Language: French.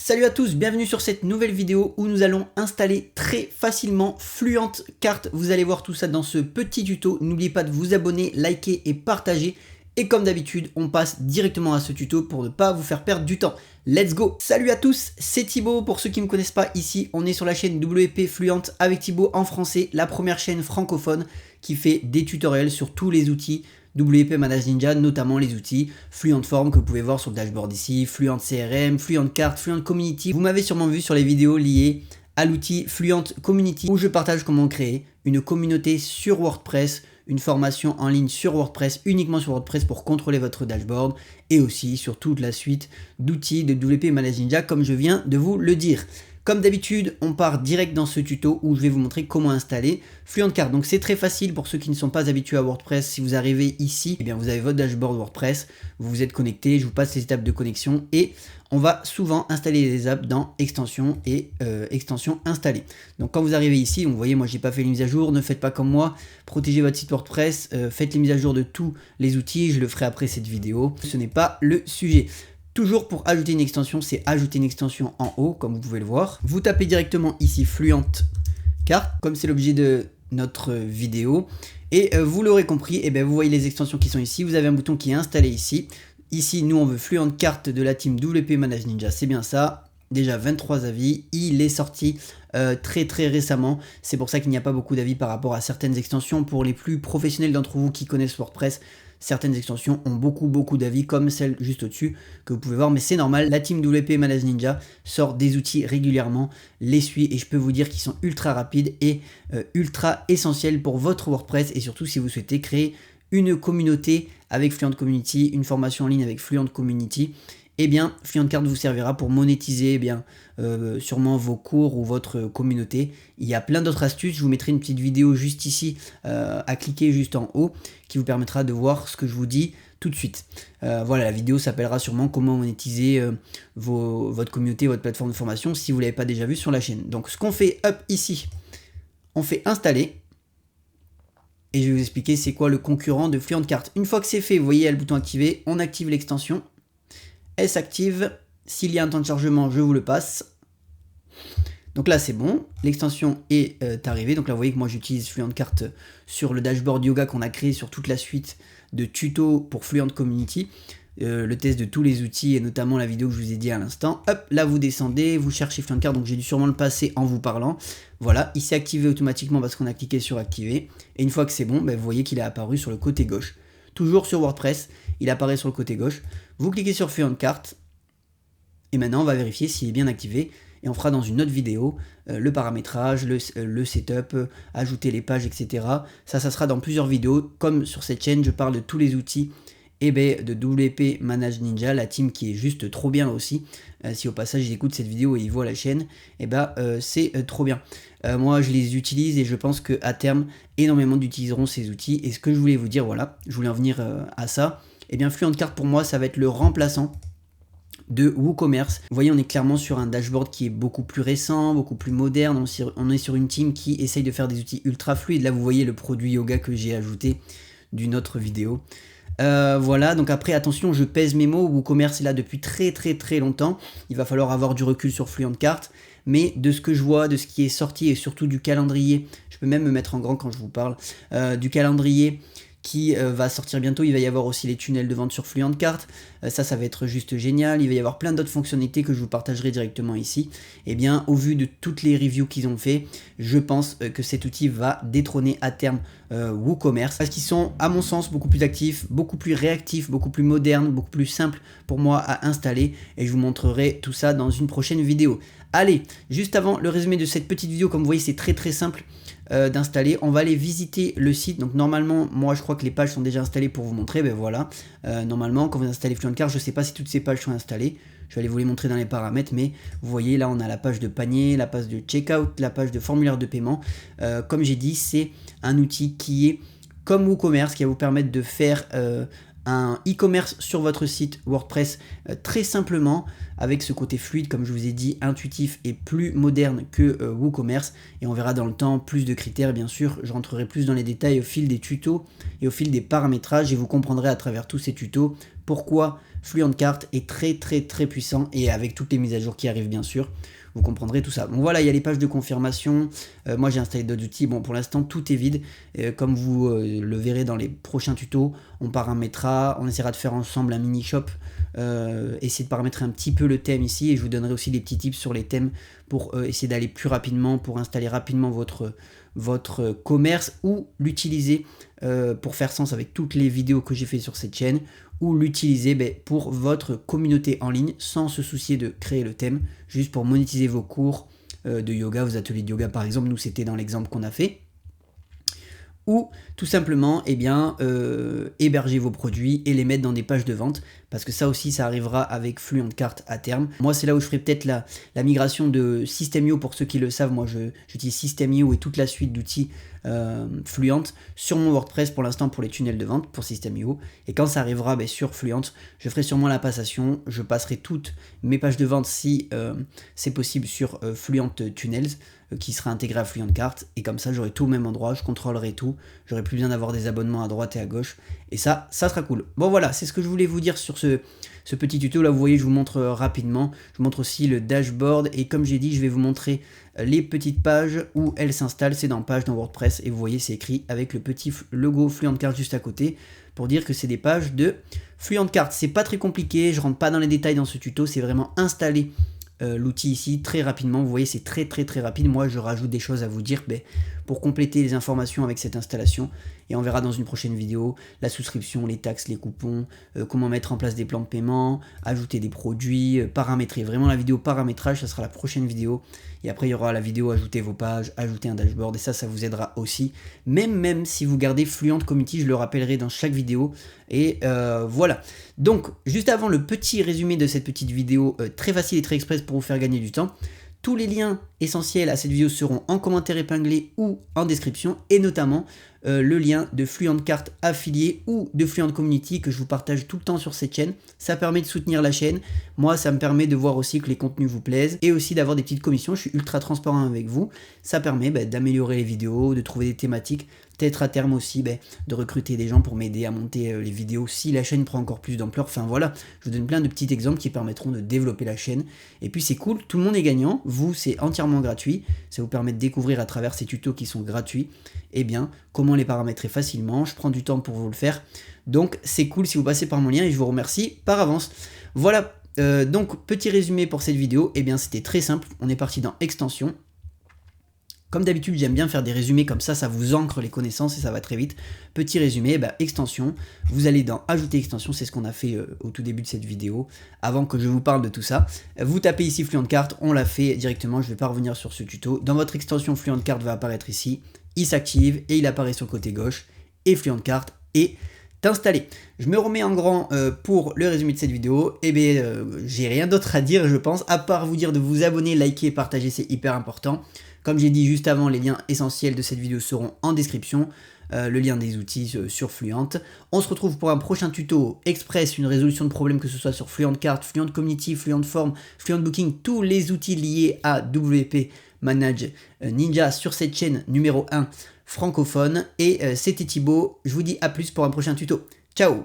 Salut à tous, bienvenue sur cette nouvelle vidéo où nous allons installer très facilement Fluent Cart. Vous allez voir tout ça dans ce petit tuto. N'oubliez pas de vous abonner, liker et partager. Et comme d'habitude, on passe directement à ce tuto pour ne pas vous faire perdre du temps. Let's go! Salut à tous, c'est Thibaut. Pour ceux qui ne me connaissent pas, ici, on est sur la chaîne WP Fluent avec Thibaut en français, la première chaîne francophone qui fait des tutoriels sur tous les outils WP Manage Ninja, notamment les outils Fluent Form que vous pouvez voir sur le dashboard ici, Fluent CRM, Fluent Cart, Fluent Community. Vous m'avez sûrement vu sur les vidéos liées à l'outil Fluent Community où je partage comment créer une communauté sur WordPress, une formation en ligne sur WordPress, uniquement sur WordPress pour contrôler votre dashboard et aussi sur toute la suite d'outils de WP Manage Ninja comme je viens de vous le dire. Comme d'habitude, on part direct dans ce tuto où je vais vous montrer comment installer Fluent Cart. Donc c'est très facile pour ceux qui ne sont pas habitués à WordPress. Si vous arrivez ici, eh bien vous avez votre dashboard WordPress, vous vous êtes connecté, je vous passe les étapes de connexion et on va souvent installer les apps dans extensions et extensions installées. Donc quand vous arrivez ici, donc vous voyez moi j'ai pas fait les mises à jour, ne faites pas comme moi, protégez votre site WordPress, faites les mises à jour de tous les outils, je le ferai après cette vidéo, ce n'est pas le sujet. Toujours pour ajouter une extension, c'est ajouter une extension en haut, comme vous pouvez le voir. Vous tapez directement ici Fluent Cart, comme c'est l'objet de notre vidéo. Et vous l'aurez compris, eh bien, vous voyez les extensions qui sont ici. Vous avez un bouton qui est installé ici. Ici, nous, on veut Fluent Cart de la team WP Manage Ninja, c'est bien ça. Déjà 23 avis, il est sorti très récemment, c'est pour ça qu'il n'y a pas beaucoup d'avis par rapport à certaines extensions. Pour les plus professionnels d'entre vous qui connaissent WordPress, certaines extensions ont beaucoup d'avis comme celle juste au-dessus que vous pouvez voir, mais c'est normal, la team WP Manage Ninja sort des outils régulièrement, les suit et je peux vous dire qu'ils sont ultra rapides et ultra essentiels pour votre WordPress et surtout si vous souhaitez créer une communauté avec Fluent Community, une formation en ligne avec Fluent Community. Eh bien, Fluent Cart vous servira pour monétiser sûrement vos cours ou votre communauté. Il y a plein d'autres astuces, je vous mettrai une petite vidéo juste ici à cliquer juste en haut qui vous permettra de voir ce que je vous dis tout de suite. Voilà, la vidéo s'appellera sûrement comment monétiser votre communauté, votre plateforme de formation si vous ne l'avez pas déjà vu sur la chaîne. Donc ce qu'on fait ici, on fait installer. Et je vais vous expliquer c'est quoi le concurrent de Fluent Cart. Une fois que c'est fait, vous voyez, il y a le bouton activer, on active l'extension. Elle s'active, s'il y a un temps de chargement, je vous le passe. Donc là c'est bon, l'extension est arrivée, donc là vous voyez que moi j'utilise Fluent Cart sur le dashboard yoga qu'on a créé sur toute la suite de tutos pour Fluent Community, le test de tous les outils et notamment la vidéo que je vous ai dit à l'instant. Hop, là vous descendez, vous cherchez Fluent Cart, donc j'ai dû sûrement le passer en vous parlant. Voilà, il s'est activé automatiquement parce qu'on a cliqué sur activer, et une fois que c'est bon, vous voyez qu'il est apparu sur le côté gauche. Toujours sur WordPress, il apparaît sur le côté gauche. Vous cliquez sur Fluent Cart et maintenant on va vérifier s'il est bien activé et on fera dans une autre vidéo le paramétrage, le setup, ajouter les pages, etc. Ça sera dans plusieurs vidéos. Comme sur cette chaîne, je parle de tous les outils de WP Manage Ninja, la team qui est juste trop bien aussi. Si au passage ils écoutent cette vidéo et ils voient la chaîne, c'est trop bien. Moi je les utilise et je pense qu'à terme, énormément d'utiliseront ces outils. Et ce que je voulais vous dire, voilà, je voulais en venir à ça. Et bien Fluent Cart pour moi, ça va être le remplaçant de WooCommerce. Vous voyez, on est clairement sur un dashboard qui est beaucoup plus récent, beaucoup plus moderne. On est sur une team qui essaye de faire des outils ultra fluides. Là, vous voyez le produit yoga que j'ai ajouté d'une autre vidéo. Voilà, donc après attention, je pèse mes mots, WooCommerce est là depuis très longtemps, il va falloir avoir du recul sur Fluent Cart, mais de ce que je vois, de ce qui est sorti et surtout du calendrier, je peux même me mettre en grand quand je vous parle, du calendrier qui va sortir bientôt, il va y avoir aussi les tunnels de vente sur Fluent Cart, ça va être juste génial, il va y avoir plein d'autres fonctionnalités que je vous partagerai directement ici. Et bien au vu de toutes les reviews qu'ils ont fait, je pense que cet outil va détrôner à terme WooCommerce, parce qu'ils sont à mon sens beaucoup plus actifs, beaucoup plus réactifs, beaucoup plus modernes, beaucoup plus simples pour moi à installer et je vous montrerai tout ça dans une prochaine vidéo. Allez, juste avant le résumé de cette petite vidéo, comme vous voyez c'est très simple d'installer, on va aller visiter le site. Donc normalement moi je crois que les pages sont déjà installées pour vous montrer, voilà, normalement quand vous installez Fluent Cart, je ne sais pas si toutes ces pages sont installées, je vais aller vous les montrer dans les paramètres, mais vous voyez là on a la page de panier, la page de checkout, la page de formulaire de paiement. Comme j'ai dit, c'est un outil qui est comme WooCommerce, qui va vous permettre de faire un e-commerce sur votre site WordPress très simplement, avec ce côté fluide, comme je vous ai dit, intuitif et plus moderne que WooCommerce. Et on verra dans le temps plus de critères, bien sûr. Je rentrerai plus dans les détails au fil des tutos et au fil des paramétrages et vous comprendrez à travers tous ces tutos pourquoi Fluent Cart est très puissant et avec toutes les mises à jour qui arrivent bien sûr, vous comprendrez tout ça. Donc voilà, il y a les pages de confirmation. Moi j'ai installé d'autres outils. Bon, pour l'instant tout est vide. Comme vous le verrez dans les prochains tutos, on paramétrera, on essaiera de faire ensemble un mini shop. Essayer de paramétrer un petit peu le thème ici et je vous donnerai aussi des petits tips sur les thèmes pour essayer d'aller plus rapidement, pour installer rapidement votre commerce ou l'utiliser pour faire sens avec toutes les vidéos que j'ai fait sur cette chaîne ou l'utiliser pour votre communauté en ligne sans se soucier de créer le thème, juste pour monétiser vos cours de yoga, vos ateliers de yoga par exemple, nous c'était dans l'exemple qu'on a fait. Ou tout simplement héberger vos produits et les mettre dans des pages de vente parce que ça aussi ça arrivera avec Fluent Cart à terme. Moi c'est là où je ferai peut-être la migration de System.io. Pour ceux qui le savent, moi j'utilise System.io et toute la suite d'outils Fluent sur mon WordPress pour l'instant pour les tunnels de vente pour System.io, et quand ça arrivera sur Fluent, je ferai sûrement la passation, je passerai toutes mes pages de vente si c'est possible sur Fluent Tunnels qui sera intégré à Fluent Cart, et comme ça j'aurai tout au même endroit, je contrôlerai tout, j'aurai plus besoin d'avoir des abonnements à droite et à gauche, et ça sera cool. Bon voilà, c'est ce que je voulais vous dire sur ce petit tuto. Là vous voyez, je vous montre rapidement, je vous montre aussi le dashboard, et comme j'ai dit je vais vous montrer les petites pages où elles s'installent. C'est dans Pages dans WordPress et vous voyez c'est écrit avec le petit logo Fluent Cart juste à côté pour dire que c'est des pages de Fluent Cart. C'est pas très compliqué, je rentre pas dans les détails dans ce tuto, c'est vraiment installer l'outil ici très rapidement. Vous voyez c'est très rapide. Moi je rajoute des choses à vous dire pour compléter les informations avec cette installation, et on verra dans une prochaine vidéo la souscription, les taxes, les coupons, comment mettre en place des plans de paiement, ajouter des produits, paramétrer. Vraiment la vidéo paramétrage, ça sera la prochaine vidéo, et après il y aura la vidéo ajouter vos pages, ajouter un dashboard, et ça vous aidera aussi, même si vous gardez Fluent Community, je le rappellerai dans chaque vidéo. Et voilà, donc juste avant le petit résumé de cette petite vidéo très facile et très express pour vous faire gagner du temps. Tous les liens essentiels à cette vidéo seront en commentaire épinglé ou en description, et notamment le lien de Fluent Cart affilié ou de Fluent Community que je vous partage tout le temps sur cette chaîne. Ça permet de soutenir la chaîne. Moi, ça me permet de voir aussi que les contenus vous plaisent et aussi d'avoir des petites commissions. Je suis ultra transparent avec vous. Ça permet d'améliorer les vidéos, de trouver des thématiques, peut-être à terme aussi de recruter des gens pour m'aider à monter les vidéos si la chaîne prend encore plus d'ampleur. Enfin voilà, je vous donne plein de petits exemples qui permettront de développer la chaîne. Et puis c'est cool, tout le monde est gagnant. Vous, c'est entièrement gratuit. Ça vous permet de découvrir à travers ces tutos qui sont gratuits comment les paramétrer facilement. Je prends du temps pour vous le faire. Donc c'est cool si vous passez par mon lien et je vous remercie par avance. Voilà, donc petit résumé pour cette vidéo. C'était très simple. On est parti dans extension. Comme d'habitude, j'aime bien faire des résumés comme ça vous ancre les connaissances et ça va très vite. Petit résumé, extension, vous allez dans ajouter extension, c'est ce qu'on a fait au tout début de cette vidéo, avant que je vous parle de tout ça. Vous tapez ici Fluent Cart, on l'a fait directement, je ne vais pas revenir sur ce tuto. Dans votre extension, Fluent Cart va apparaître ici, il s'active et il apparaît sur le côté gauche, et Fluent Cart est installé. Je me remets en grand pour le résumé de cette vidéo. J'ai rien d'autre à dire, je pense, à part vous dire de vous abonner, liker et partager, c'est hyper important. Comme j'ai dit juste avant, les liens essentiels de cette vidéo seront en description, le lien des outils sur Fluent. On se retrouve pour un prochain tuto express, une résolution de problème, que ce soit sur Fluent Cart, Fluent Community, Fluent Form, Fluent Booking, tous les outils liés à WP Manage Ninja sur cette chaîne numéro 1 francophone. Et c'était Thibaut, je vous dis à plus pour un prochain tuto. Ciao!